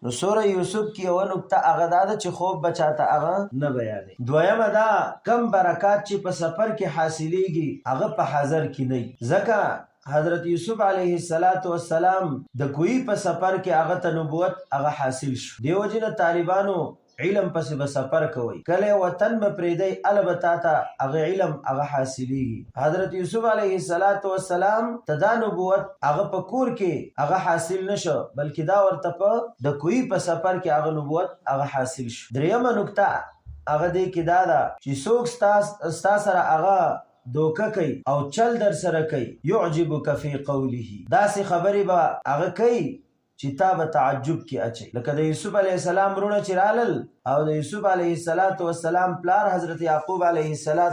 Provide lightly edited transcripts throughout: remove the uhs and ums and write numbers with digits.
نو سوره یوسف کې یو نقطه هغه دا ده چې خوب بچاته هغه نه بیانې. دویمه دا کم برکات چې په سفر کې حاصلېږي هغه په حضر کې نه ځکه حضرت یوسف علیه السلام د کوی په سفر کې هغه ته نبوت هغه حاصل شو. دیو جن طالبانو علم پس به سفر کوي کله وطن به پریدي البته تا هغه علم هغه حاصلېږي. حضرت یوسف علیه السلام تدا نبوت هغه په کور کې هغه حاصل نشو بلکې دا ورته په د کوی په سفر کې هغه نبوت هغه حاصل شو. دریمه نقطه هغه دې کې دا ده چې څوک ستا سره هغه دوکه کوي او چل در سره کوي يعجبك في قوله داسې خبرې به هغه کوي چې تا به تعجب کې اچي. لکه د یوسف علیه السلام رونه چې رالل او د یوسف علیه السلام پلار حضرت یعقوب علیه السلام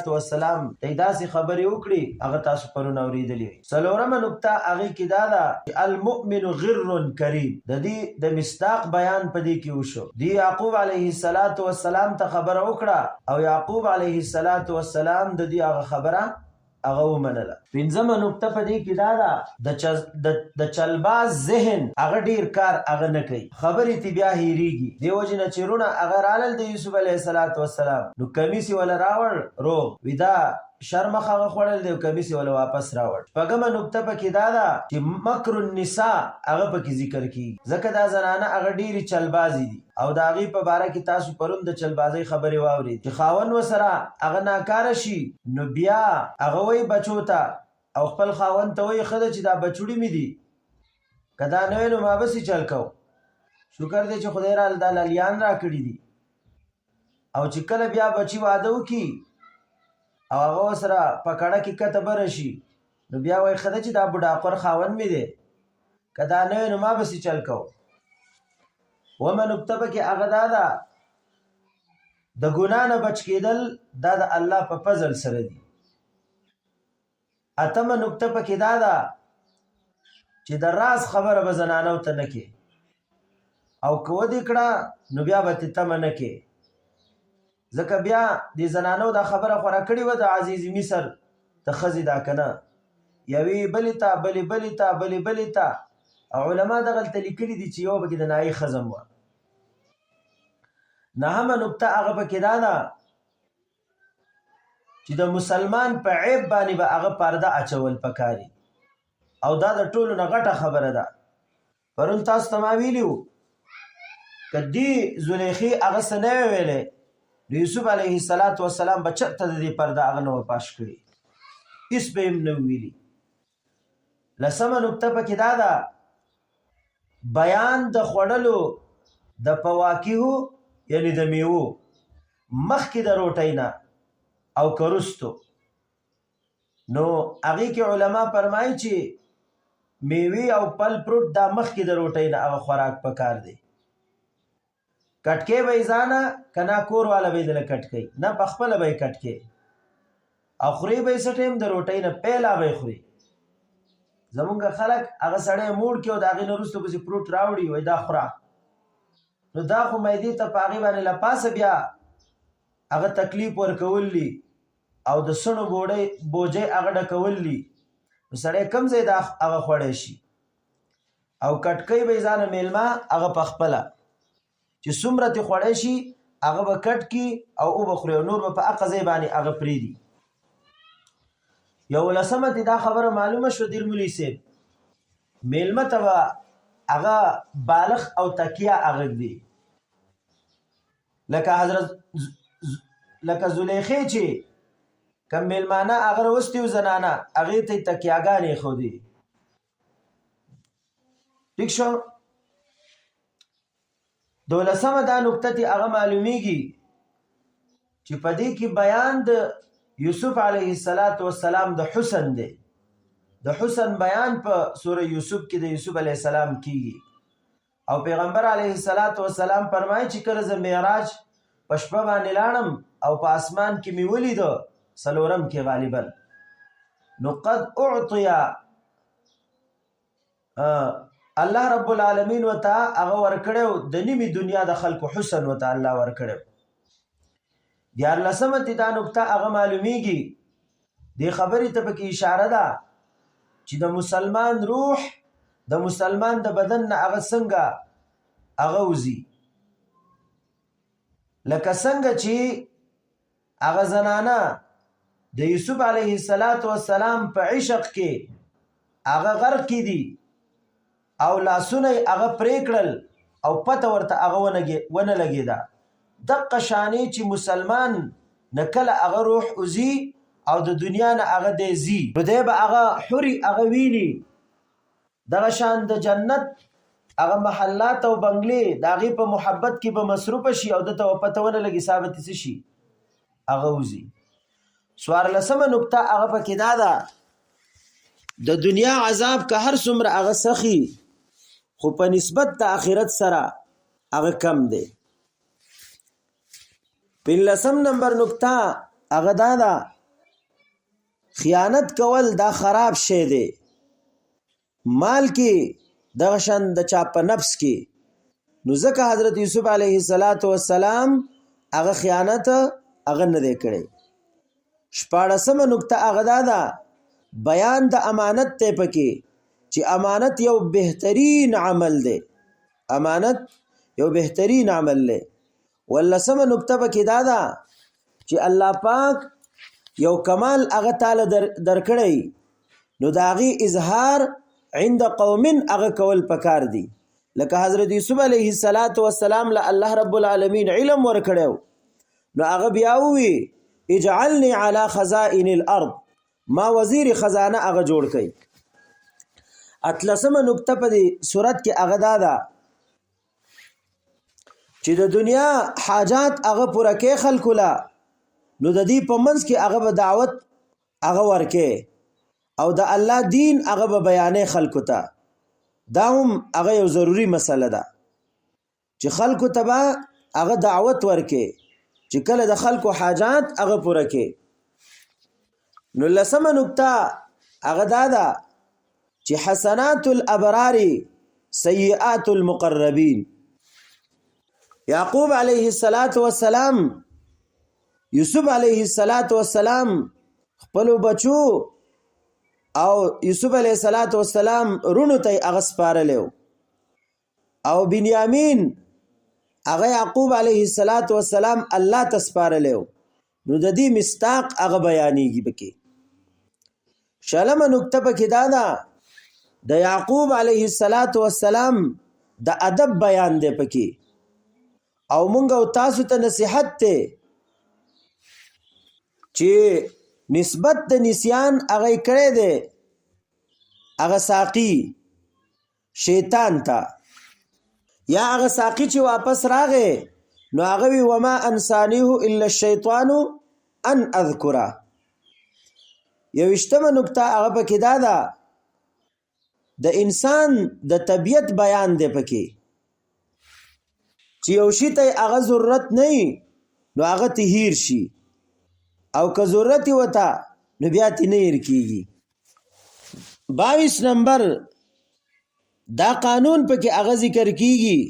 ته داسې خبرې وکړي هغه تاسو پرون اورېدلې. څلورمه نقطه هغې کې دا ده المؤمن غر کریم د دې د مصداق بیان په دې کې وشو. دی یعقوب علیه السلام ته خبره وکړه او یعقوب علیه السلام د دې هغه خبره هغه ومنله. پنځمه نقطه په دې کې دا ده د چلباز ذهن هغه ډیر کار هغه نه کوي خبرې تی بیا هیریږي. دیو جن چیرونه هغه رالل د یوسف علیه السلام نو کمیس ولا راوړ روغ ودا شرمخ هغه خوړل دی کمیس ولا واپس راوړ. پغمه نقطه پکې دا ده چې مکر النساء هغه پکې ذکر کی ځکه دا زنانه هغه ډیری چلبازي دي او دا غي په باره کې تاسو پرون د چلبازي خبرې واوري چې خاون وسره هغه ناکاره شي نو بیا هغه وای بچو ته او خپل خاون ته وای خدای چې دا بچوړي مې دي کدا نه نو ما بس چل کو شکر دې چې خدای را د لالیان را کړی دي او چې کله بیا بچي واده وکي او هغه سره پکړه کې کته برشي نو بیا وای خدای چې دا بډا پر خاون مې دي کدا نه نو ما بس چل کو. ومن نکتبه کې هغه دا ده د ګنا نه بچ کېدل دا د الله په فضل سره دي. اتمه نکته په کې دا ده چې د راز خبره به زنانو ته نه کې او که ودې کړه نو بیا به تمه نه کې ځکه بیا د زنانو دا خبره خوره کړې وه د عزیز مصر د ښځې دا که نه یوې بلې ته بلې ته علما دغلته لیکلي دي چې یو پکې د نایي ښځم وه. نهمه نکته هغه پکې دا ده چې د مسلمان په عیب باندې به هغه پرده اچول پکاري او دا د ټولو نه غټه خبره ده. پرون تاسو ته ما ویلي وو که دې زلیخې هغه څه نه وی ویلی نو یوسف علیه السلام به چېرته د دې پرده هغه نه وه پاش کړي هېڅ به یې نه ویلي. لسمه نکته پکې دا ده بیان د خوړلو د فواکهو یعنی د میوو مخکې د روټۍ نه او کرستو نو هغې کې علما فرمایي چې میوې او پل پروت دا مخکې د روټۍ نه هغه خوراک پکار دی. کټکې به یې ځانه که نه کور والا به یې دله کټکئ نه پخپله به یې کټکې او خوري به یې څه ټایم د روټۍ نه پیلا به یې خوري. زمونږ خلک هغه سړی موړ کې او د هغې نه وروسته پسې فروټ راوړي وایي دا خوره نو دا خو معدې ته په هغې باندې له پاسه بیا هغه تکلیف ورکول دي او د سڼو بوجۍ هغه ډکول دي نو سړی کم ځای دا هغه خوړی شي او کټکۍ به یې ځانه میلمه هغه پخپله چې څومره ترې خوړی شي هغه به کټ کي او وبخوري او نور به په هغه ځای باندې هغه پرېږدي. یو لسمه ته دا خبره معلومه شو دیر مولوي صاحب میلمه ته به هغه بالغ او تکیه هغه دی لکه زلیخې چې کم میلمانه هغه راوستي و زنانه هغې ته یې تکیهګانې ایښودې. ټیک شو. دولسمه دا نکته تی هغه معلومیږي چې په دې کې بیان د یوسف علیه السلام د حسن دی. د حسن بیان په سوره یوسف کې د یوسف علیه السلام کیږي او پیغمبر علیه السلام فرمایي چې کله زه معراج په شپه باندې لاړم او په اسمان کې مې ولیده څلورم کې غالبا نو قد اعطي الله رب العالمین وته هغه ورکړو د نیمې دنیا د خلکو حسن وته الله ورکړو. دیارلسمه تی دا نکته هغه معلومیږي دې خبرې ته پکې اشاره ده چې د مسلمان روح د مسلمان د بدن نه هغه څنګه هغه وزي لکه څنګه چې هغه زنانه د یوسف علیه السلام په عشق کې هغه غرق کی دي او لاسونه هغه پرې کړل او پته ورته هغه ونه لګیدا دغه شانې چې مسلمان نکله هغه روح اوزي او د دنیا نه هغه دی زی نو دی به هغه حوري هغه ویني دغه شان د جنت هغه محلات او بنگلې د هغې په محبت کې به مصروفه شي او دته پته ونه لګي ثابت څه شي هغه وزي څوارلسمه نکته هغه پکې دا ده د دنیا عذاب که هر څومره هغه سخی خو په نسبت د آخرت سره هغه کم دی پنځلسم نمبر نکته هغه دا ده خیانت کول دا خراب شی دی مال کې دغه شان د چا په نفس کې نو ځکه حضرت یوسف علیه السلام هغه خیانت هغه نه دی کړی شپاړسمه نکته هغه دا ده بیان د امانت ته پکې چې امانت یو بهترین عمل دی امانت یو بهترین عمل دی ولسمه نکته پکې دا ده چې الله پاک یو کمال هغه تعالی درکړی نو د هغې اظهار عند قوم هغه کول پکار دی لکه حضرت یوسف علیه السلام له الله رب العالمین علم ورکړی نو هغه بیا ووی اجعلنی علی خزائن الارض ما وزیر خزانه هغه جوړ کړي اتلسمه نکته په دې صورت کې هغه دا ده چې د دنیا حاجات هغه پوره کې خلکو لا نو د دې په منځ کې هغه به دعوت هغه ورکې او د الله دین هغه به بیانې خلکو ته دا هم هغه یو ضروری مسله ده چې خلکو ته به هغه دعوت ورکې چې کله د خلکو حاجات هغه پوره کې نو لسمه نکته هغه دا ده چې حسنات الابرار سیئات المقربین یعقوب علیه السلام یوسف علیه السلام خپل بچو او یوسف علیه السلام رونو ته هغه سپارلیو او بنیامین هغه یعقوب علیه السلام الله ته سپارلیو نو د دې مستاق هغه بیانېږي پکې شلمه نکته پکې دا ده د یعقوب علیه السلام د ادب بیان دی پکې او مونږ او تاسو ته نصیحت ته چې نسبت د نسیان هغه کړی دی هغه ساقي شیطان ته یا هغه ساقي چې واپس راغی نو هغه وی وما انسانیه الا الشیطان ان اذکره یوشتمه نکته هغه پکې دا ده د انسان د طبیعت بیان دی پکې چې یو شي ته هغه ضرورت نه نو هغه ته هیر شي او که ضرورت وته نو بیا تی نه هیر کیږي 22 نمبر دا قانون پکې هغه ذکر کیږي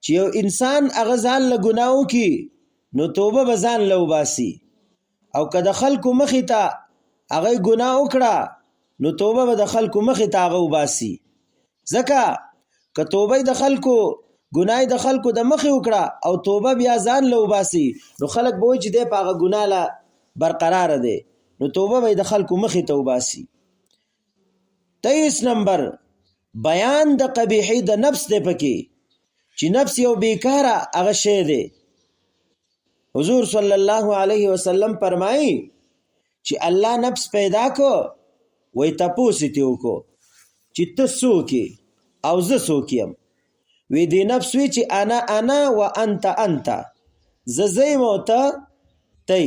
چې یو انسان هغه ځان له ګناو کی نو توبه به ځان له وباسي او که د خلکو مخې ته هغه ګناه وکړه نو توبه به د خلکو مخې ته هغه وباسي ځکه که توبه د خلکو ګناه د خلکو د مخې وکړه او توبه بیا ځان له وباسي نو خلک به وایي چې دی په هغه ګناه له برقراره دی نو توبه به د خلکو مخې ته وباسي 23 نمبر بیان د قبیحې د نفس دی پکې چې نفس یو بیکاره هغه شی دی حضور صلی الله علیه وسلم فرمایي چې الله نفس پیدا کو وای تاسو ته وکړو چې ته څوک او زه څوک یم وی دی نفس وی چې انا و انت زه زیم او ته تی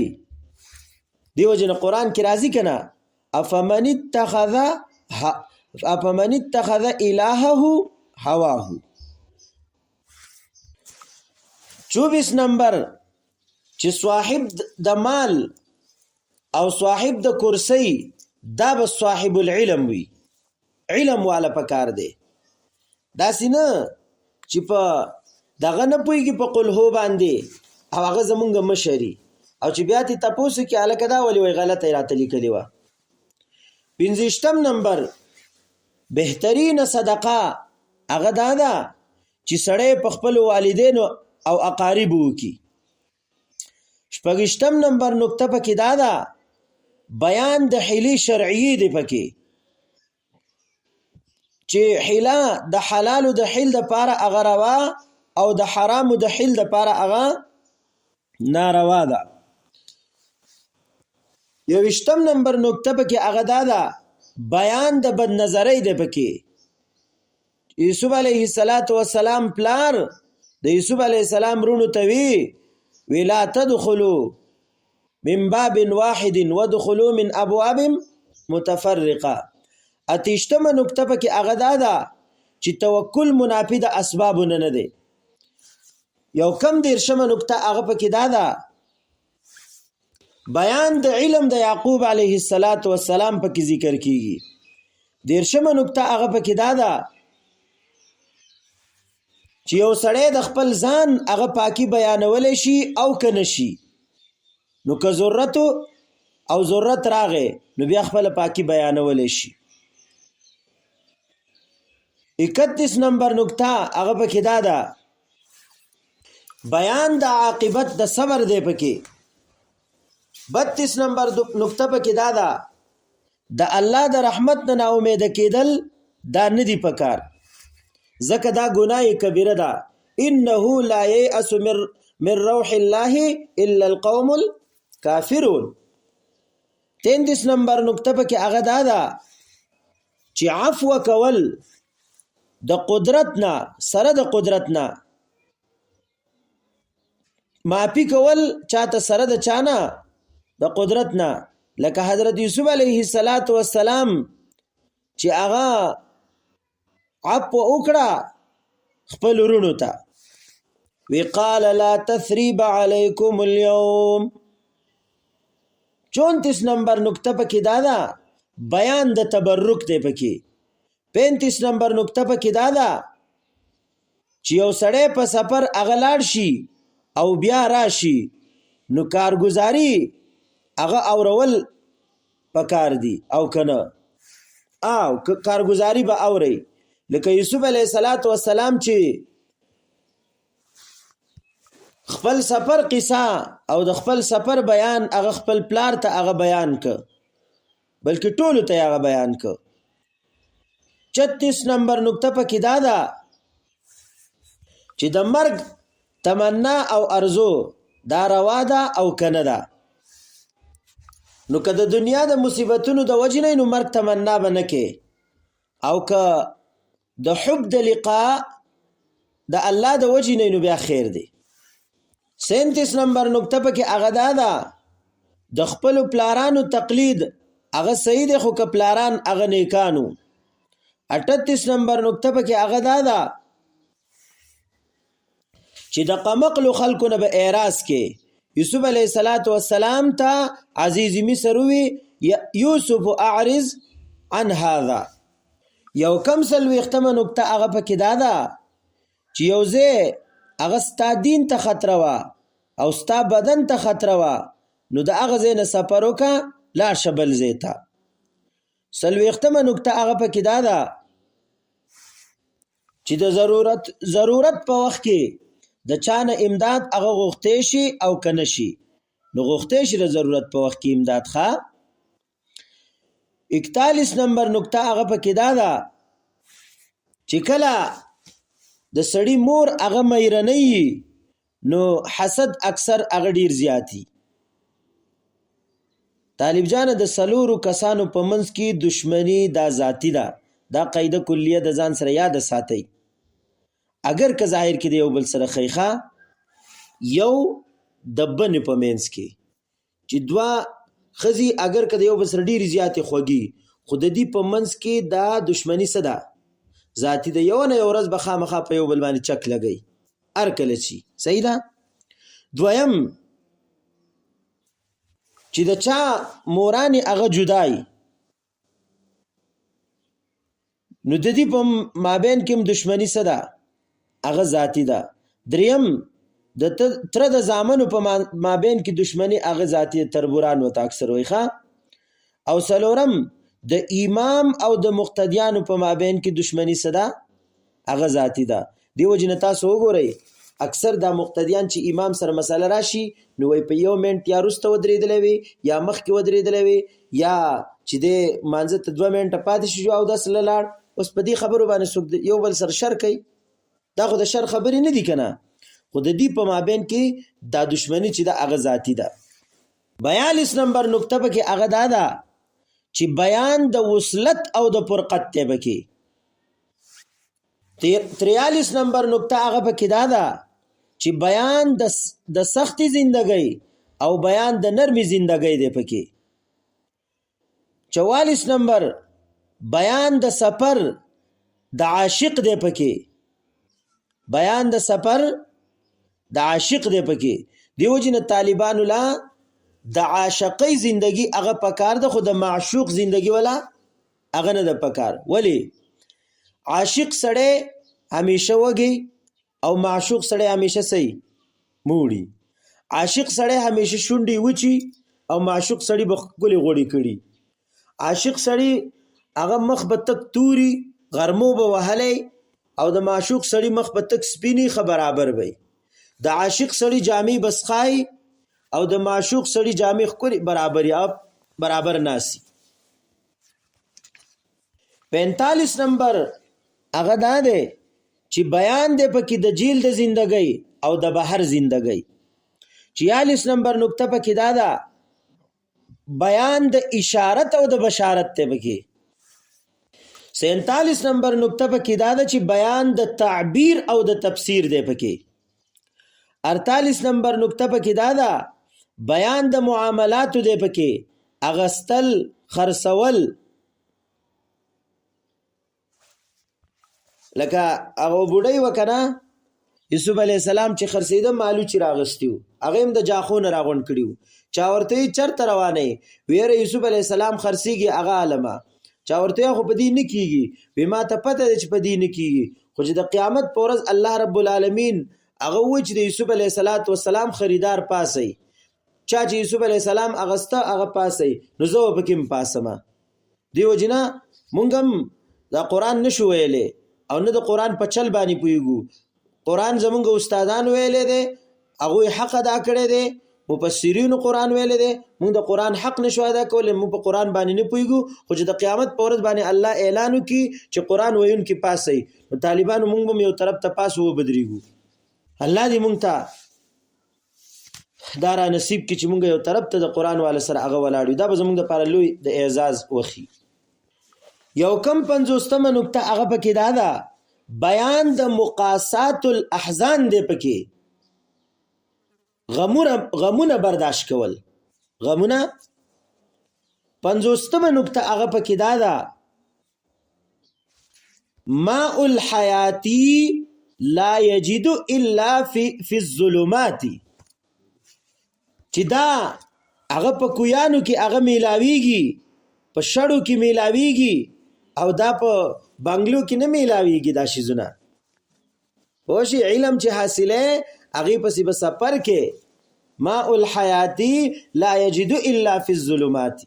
دیو جن قرآن کی راضی کنا افمن اتخذ الهه هواه 24 نمبر چې صاحب د مال او صاحب د کرسی دا به صاحب العلم وي علم والا پکار دی داسې نه چې په دغه نه پوهېږي په قل هو باندې او هغه زمونږ مشري او چې بیا تې تپوس کې هلکه دا ولې وایي غلطه یې راته لیکلې وه 25 نمبر بهترین صدقه هغه دا ده چې سړی په خپل والدینو او اقارب وکي. شپږشتم نمبر نقطه پکې دا ده بیان د حیلې شرعي دی پکې چې حیله د حلالو د حل د پاره هغه روا او د حرامو د حل د پاره هغه ناروا ده. یوشتم نمبر نقطه پکې هغه دا ده بیان د بد نظرۍ دی پکې. یوسف علیه السلام پلار د یوسف علیه السلام رونو ته وی لا تدخلوا من باب واحد ودخلوا من ابواب متفرقه. اتیشتمه نقطه پکې هغه دا ده چې توکل منافی د اسبابونه نه دی. یو کم دیرشمه نقطه هغه پکې دا ده بیان د علم د یعقوب علیه السلام پکې ذکر کیږي. دیرشمه نقطه هغه پکې دا ده چې یو سړی د خپل ځان هغه پاکي بیانولی شي او که نشي، نو که ضرورت او ضرورت راغی نو بیا خپل پاکي بیانولی شي. 31 نمبر نقطه هغه پکې دا ده بیان د عاقبت د صبر دی پکې. 32 نمبر نقطه پکې دا ده د الله د رحمت نه ناامید کېدل دا نه دی پکار، ځکه دا ګناه کبیره ده. انه لا ییأس من روح الله الا القوم الکافرون. 33 نمبر نقطه پکې هغه دا ده چې عفو کول د قدرت نه سره د قدرت نه معافي کول چاته سره د چانه د قدرت نه، لکه حضرت یوسف علیه السلام چې هغه عفو وکړه خپل ورونو ته، وی قال لا تثریب علیکم اليوم. 34 نمبر نقطه پکې دا ده بیان د تبرک دی پکې. 35 نمبر نقطه پکې دا ده چې یو سړی په سفر هغه لاړ شي او بیا راشي نو کارګزاري هغه اورول پکار دی او کنه او کارګزاري به اوري. لکه یوسف علیه السلام چې خپل سفر قصه او د خپل سفر بیان هغه خپل پلار ته هغه بیان ک بلکې ټولو ته هغه بیان ک. 36 نمبر نقطه پکې دا ده چې د مرګ تمنا او ارزو دا روا ده او کنه ده. نو که د دنیا د مصیبتونو د وجې نه نو مرګ تمنا به نه کې، او که د حب د لقاء د الله د وجې نه نو بیا خیر دی. 37 نمبر نقطه پکې هغه دا ده د خپلو پلارانو تقلید هغه صحیح دی خو که پلاران هغه نیکانو. 38 نمبر نقطه پکې هغه دا ده چې د قمقلو خلکو نه به اعراض کې. یوسف علیه السلام ته عزیز مصر وی یوسف اعرض عن هذا. یو کم څلوېښتمه نقطه هغه پکې دا ده چې یو ځای هغه ستا دین ته خطر وه او ستا بدن ته خطر وه نو د هغه ځای نه سفر وکړه لاړ شه بل ځای ته. 40مه نقطه هغه پکې دا ده چې د ضرورت په وخت کې د چانه امداد هغه غوښتی شي او که نه شي نو غوښتی شي د ضرورت په وخت کې امداد ښه. 41 نمبر نقطه هغه پکې دا ده چې کله د سړی مور هغه میرنۍ نو حسد اکثر هغه ډیر زیاتی. طالب جان د سلورو کسانو په منځ کې دشمنی دا ذاتی ده، دا قاعده کلیه د ځان سره یاد ساتئ. اگر که ظاهر کې د یو بل سره خیخه یو دبن په منځ کې چې دوه خزي اگر که د یو بل سره ډیری زیاتې خوږي خو د دې په منځ کې دا دشمنی څه ده ذاتی ده. یو نه یو ورځ به خامخا په یو بل باندې چک لګي هر کله شي صحیح ده. دویم چې د چا مورانی هغه جدای نو د دې په مابین کې دشمنی څه ده هغه ذاتی ده. دریم د تر د زامنو په مابین کې دشمنی هغه ذاتی تربوران وته اکثر وایخه. او سلورم د امام او د مقتدیانو په مابین کې دشمنی څه ده هغه ذاتی ده. دیو جن تاسو وګورئ اکثر دا مقتدیان چې امام سره مسله راشي نو وای په یو منټ یا رسته ودرېدلې وي یا مخکې ودرېدلې وي یا چې د مانځه ته 2 منټه پاتې شي او داس لاړ. اوس په دې خبرو باندې څوک یو بل سره شر کوي، دا خو د شر خبرې نه دي کنه، خو د دې په مابین کې دا دشمنی چې دا هغه ذاتی ده. 42 نمبر نقطه په کې هغه دا ده چې بیان د وصلت او د فرقت ته بکی. 43 نمبر نقطه هغه په کې دا ده چې بیان د سختی زندګۍ او بیان د نرمي زندګۍ دی پکې. 44 نمبر بیان د سفر د عاشق دی پکې، بیان د سفر د عاشق دی پکې. دیو جن طالبانو لا د عاشقۍ زندگی هغه پکار ده، خو د معشوق زندگی ولا هغه نه ده پکار. ولی عاشق سړی همیشه وږي او معشوق سړی همیشه صحیح موړي. عاشق سړی همیشه شونډي وچی او معشوق سړی بخګلې غوړي کړي. عاشق سړی هغه مخ به تک توري غرمو به وهلې او د معشوق سړی مخ به تک سپینی برابر وي. د عاشق سړی جامې بسخای او د معشوق سړی جامې خوري برابر ناسي. 45 نمبر هغه دا دی چې بیان دی پکې د جیل د زندګۍ او د بهر زندګۍ. 46 نمبر نقطه پکې دا ده بیان د اشارت او د بشارت ته پکې. 47 نمبر نقطه پکې دا ده چې بیان د تعبیر او د تفسیر دی پکې. 48 نمبر نقطه پکې دا ده بیان د معاملاتو دی پکې، اغستل خرڅول، لکه هغه بوډۍ وکنه یوسف علی السلام چې خرڅیده مالو چې راغستیو هغه هم د جاخون راغون کړیو. چا ورته چرته روانه ویره یوسف علی السلام خرڅیږي هغه علما، چا ورته خو په دې نه کیږي وی ما ته پته ده چې په دې نه کیږي، خو چې د قیامت پر ورځ الله رب العالمین هغه و چې د یوسف علی السلام خریدار پاسي، چا چې یوسف علی السلام اغسته هغه پاسي نو زه پکې پاسمه. دیو جنا مونږ هم دا قران نشو ویلې او نه د قران په چل باندې پویګو. قران زمونږ استادان ویلې دي، هغه حق ادا کړی دی، مفسرین قران ویلې دي، مونږ د قران حق نشو ادا کولای، مونږ په قران باندې نه پویګو. خو چې د قیامت په ورځ باندې الله اعلان وکي چې قران وایون کې پاسي نو طالبانو مونږ هم یو طرف ته پاسو وبدريګو. الله دې مونږ ته دارا نصیب کې چې مونږ یو طرف ته د قران والا سره هغه ولاړو. دا به زمونږ لپاره لوی د اعزاز وخی. یو کم 50مه نقطه هغه پکې دا ده بیان د مقاسات الاحزان دی پکې، غمونه برداشت کول، غمونه. 50مه نقطه هغه پکې دا ده ماء الحیاتی لا یجد الا فی الظلمات، چې دا هغه په کویانو کې هغه میلاویږي، په شړو کې میلاویږي او دا په بنگلو کې نه میلاویږي. دا شیزونه پوشی علم چې حاصله هغه پسې په سفر کې ماء الحیاتی لا یجد الا فی الظلمات.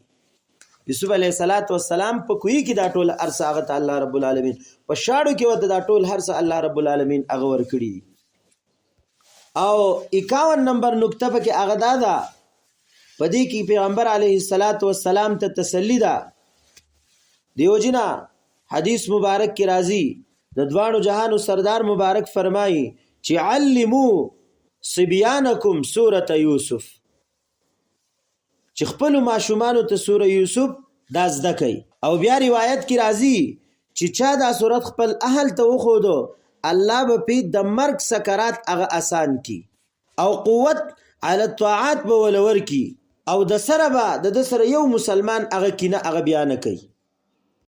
یوسف علیه السلام په کوی کې دا ټول ارس هغه الله رب العالمین، په شاړو کې وته دا ټول هرڅ الله رب العالمین هغه ور کړی. او 51 نمبر نقطه په کې هغه دا ده پدې کې پیغمبر علیه السلام ته تسلی ده. دیو جنا حدیث مبارک کی راضی د دوانو جهانو سردار مبارک فرمایي چې علمو صبیانکم سورۃ یوسف، چې خپل ماشومانو ته سوره یوسف دا زده کوي. او بیا روایت کی راضی چې چا دا سورۃ خپل اهل ته وخودو الله به په د مرګ سکرات هغه آسان کی او قوت علی الطاعات به ولور کی او د سره به د سره یو مسلمان هغه کینه هغه بیان کوي.